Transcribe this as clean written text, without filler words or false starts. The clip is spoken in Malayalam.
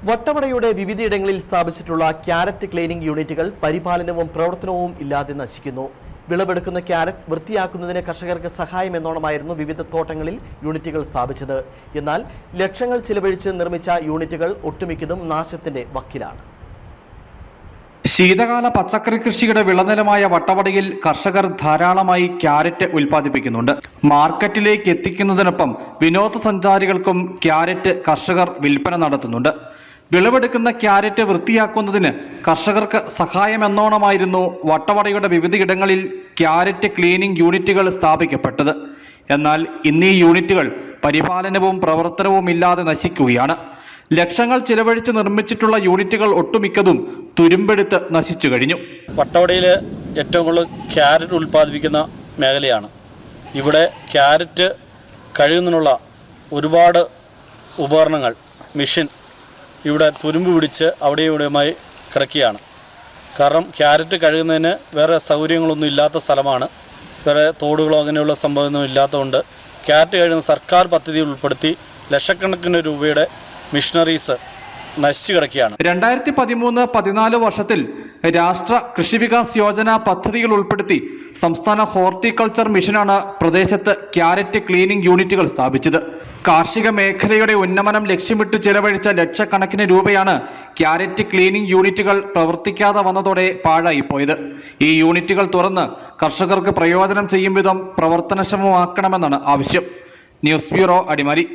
വട്ടവടയുടെ വിവിധയിടങ്ങളിൽ സ്ഥാപിച്ചിട്ടുള്ള ക്യാരറ്റ് ക്ലീനിംഗ് യൂണിറ്റുകൾ പരിപാലനവും പ്രവർത്തനവും ഇല്ലാതെ നശിക്കുന്നു. വിളവെടുക്കുന്ന ക്യാരറ്റ് വൃത്തിയാക്കുന്നതിന് കർഷകർക്ക് സഹായം എന്നോണമായിരുന്നു വിവിധ തോട്ടങ്ങളിൽ യൂണിറ്റുകൾ സ്ഥാപിച്ചത്. എന്നാൽ ലക്ഷങ്ങൾ ചിലവഴിച്ച് നിർമ്മിച്ച യൂണിറ്റുകൾ ഒട്ടുമിക്കതും നാശത്തിന്റെ വക്കിലാണ്. ശീതകാല പച്ചക്കറി കൃഷിയുടെ വിളനിലമായ വട്ടവടയിൽ കർഷകർ ധാരാളമായി ക്യാരറ്റ് ഉൽപ്പാദിപ്പിക്കുന്നുണ്ട്. മാർക്കറ്റിലേക്ക് എത്തിക്കുന്നതിനൊപ്പം വിനോദസഞ്ചാരികൾക്കും ക്യാരറ്റ് കർഷകർ വിൽപ്പന നടത്തുന്നുണ്ട്. വിളവെടുക്കുന്ന ക്യാരറ്റ് വൃത്തിയാക്കുന്നതിന് കർഷകർക്ക് സഹായമെന്നോണമായിരുന്നു വട്ടവടയുടെ വിവിധയിടങ്ങളിൽ ക്യാരറ്റ് ക്ലീനിംഗ് യൂണിറ്റുകൾ സ്ഥാപിക്കപ്പെട്ടത്. എന്നാൽ ഇന്ന് ഈ യൂണിറ്റുകൾ പരിപാലനവും പ്രവർത്തനവും ഇല്ലാതെ നശിക്കുകയാണ്. ലക്ഷങ്ങൾ ചിലവഴിച്ച് നിർമ്മിച്ചിട്ടുള്ള യൂണിറ്റുകൾ ഒട്ടുമിക്കതും തുരുമ്പെടുത്ത് നശിച്ചു കഴിഞ്ഞു. വട്ടവടയിൽ ഏറ്റവും കൂടുതൽ ക്യാരറ്റ് ഉൽപ്പാദിപ്പിക്കുന്ന മേഖലയാണ്. ഇവിടെ ക്യാരറ്റ് കഴുകുന്നതിനുള്ള ഒരുപാട് ഉപകരണങ്ങൾ, മെഷീൻ ഇവിടെ തുരുമ്പ് പിടിച്ച് അവിടെ ഇവിടെയുമായി കിടക്കുകയാണ്. കാരണം ക്യാരറ്റ് കഴുകുന്നതിന് വേറെ സൗകര്യങ്ങളൊന്നും ഇല്ലാത്ത സ്ഥലമാണ്. വേറെ തോടുകളോ അങ്ങനെയുള്ള സംഭവമൊന്നും ഇല്ലാത്തതുകൊണ്ട് ക്യാരറ്റ് കഴുകുന്ന സർക്കാർ പദ്ധതിയിൽ ഉൾപ്പെടുത്തി ലക്ഷക്കണക്കിന് രൂപയുടെ മിഷനറീസ് നശിച്ചു കിടക്കുകയാണ്. 2013-14 വർഷത്തിൽ രാഷ്ട്ര കൃഷി വികാസ് യോജന പദ്ധതികൾ ഉൾപ്പെടുത്തി സംസ്ഥാന ഹോർട്ടിക്കൾച്ചർ മിഷനാണ് പ്രദേശത്ത് ക്യാരറ്റ് ക്ലീനിംഗ് യൂണിറ്റുകൾ സ്ഥാപിച്ചത്. കാർഷിക മേഖലയുടെ ഉന്നമനം ലക്ഷ്യമിട്ട് ചെലവഴിച്ച ലക്ഷക്കണക്കിന് രൂപയാണ് ക്യാരറ്റ് ക്ലീനിംഗ് യൂണിറ്റുകൾ പ്രവർത്തിക്കാതെ വന്നതോടെ പാഴായിപ്പോയത്. ഈ യൂണിറ്റുകൾ തുറന്ന് കർഷകർക്ക് പ്രയോജനം ചെയ്യും വിധം പ്രവർത്തനക്ഷമമാക്കണമെന്നാണ് ആവശ്യം. News bureau, Adimali.